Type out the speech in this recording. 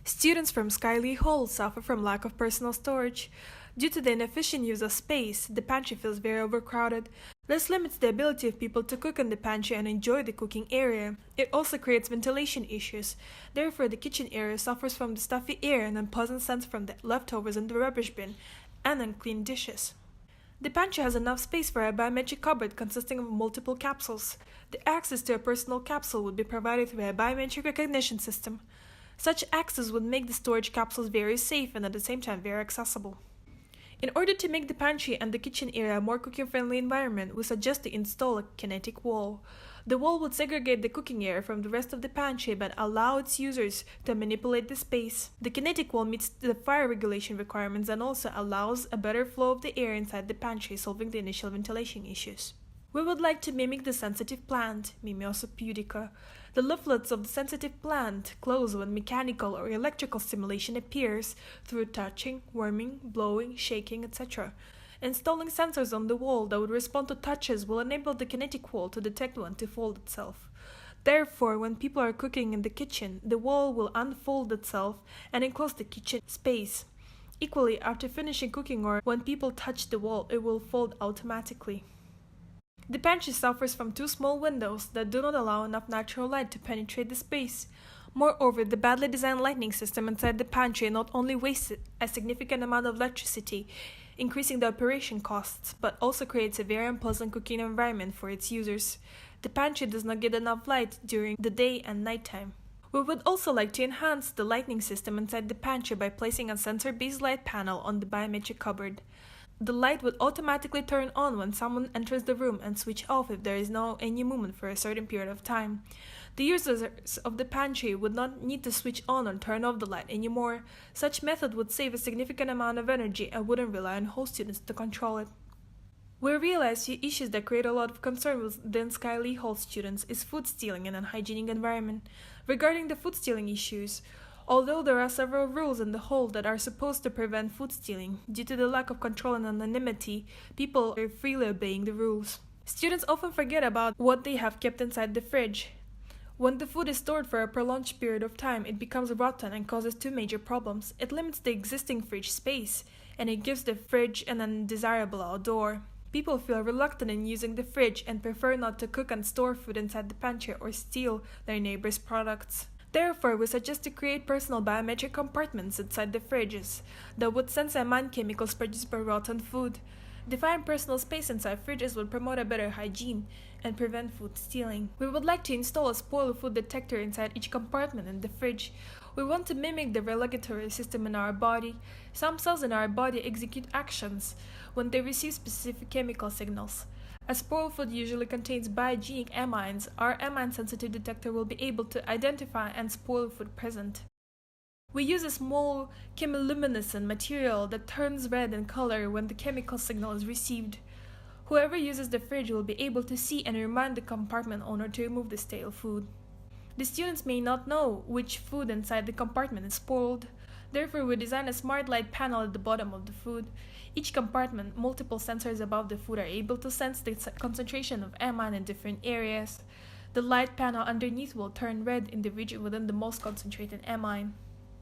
Students from Skyly Hall suffer from lack of personal storage. Due to the inefficient use of space, the pantry feels very overcrowded. This limits the ability of people to cook in the pantry and enjoy the cooking area. It also creates ventilation issues. Therefore, the kitchen area suffers from the stuffy air and unpleasant scents from the leftovers in the rubbish bin and unclean dishes. The pantry has enough space for a biometric cupboard consisting of multiple capsules. The access to a personal capsule would be provided through a biometric recognition system. Such access would make the storage capsules very safe and at the same time very accessible. In order to make the pantry and the kitchen area a more cooking-friendly environment, we suggest to install a kinetic wall. The wall would segregate the cooking area from the rest of the pantry but allow its users to manipulate the space. The kinetic wall meets the fire regulation requirements and also allows a better flow of the air inside the pantry, solving the initial ventilation issues. We would like to mimic the sensitive plant, Mimosa pudica. The leaflets of the sensitive plant close when mechanical or electrical stimulation appears through touching, warming, blowing, shaking, etc. Installing sensors on the wall that would respond to touches will enable the kinetic wall to detect when to fold itself. Therefore, when people are cooking in the kitchen, the wall will unfold itself and enclose the kitchen space. Equally, after finishing cooking or when people touch the wall, it will fold automatically. The pantry suffers from two small windows that do not allow enough natural light to penetrate the space. Moreover, the badly designed lighting system inside the pantry not only wastes a significant amount of electricity, increasing the operation costs, but also creates a very unpleasant cooking environment for its users. The pantry does not get enough light during the day and nighttime. We would also like to enhance the lighting system inside the pantry by placing a sensor-based light panel on the biometric cupboard. The light would automatically turn on when someone enters the room and switch off if there is any movement for a certain period of time. The users of the pantry would not need to switch on or turn off the light anymore. Such method would save a significant amount of energy and wouldn't rely on hall students to control it. We realize the issues that create a lot of concern within Skyly Hall students is food stealing in an unhygienic environment. Regarding the food stealing issues, although there are several rules in the hall that are supposed to prevent food stealing, due to the lack of control and anonymity, people are freely obeying the rules. Students often forget about what they have kept inside the fridge. When the food is stored for a prolonged period of time, it becomes rotten and causes two major problems. It limits the existing fridge space, and it gives the fridge an undesirable odor. People feel reluctant in using the fridge and prefer not to cook and store food inside the pantry or steal their neighbors' products. Therefore, we suggest to create personal biometric compartments inside the fridges that would sense amine chemicals produced by rotten food. Defining personal space inside fridges would promote a better hygiene and prevent food stealing. We would like to install a spoiled food detector inside each compartment in the fridge. We want to mimic the regulatory system in our body. Some cells in our body execute actions when they receive specific chemical signals. As spoiled food usually contains biogenic amines, our amine-sensitive detector will be able to identify and spoiled food present. We use a small chemiluminescent material that turns red in color when the chemical signal is received. Whoever uses the fridge will be able to see and remind the compartment owner to remove the stale food. The students may not know which food inside the compartment is spoiled. Therefore, we design a smart light panel at the bottom of the food. Each compartment, multiple sensors above the food are able to sense the concentration of amine in different areas. The light panel underneath will turn red in the region within the most concentrated amine.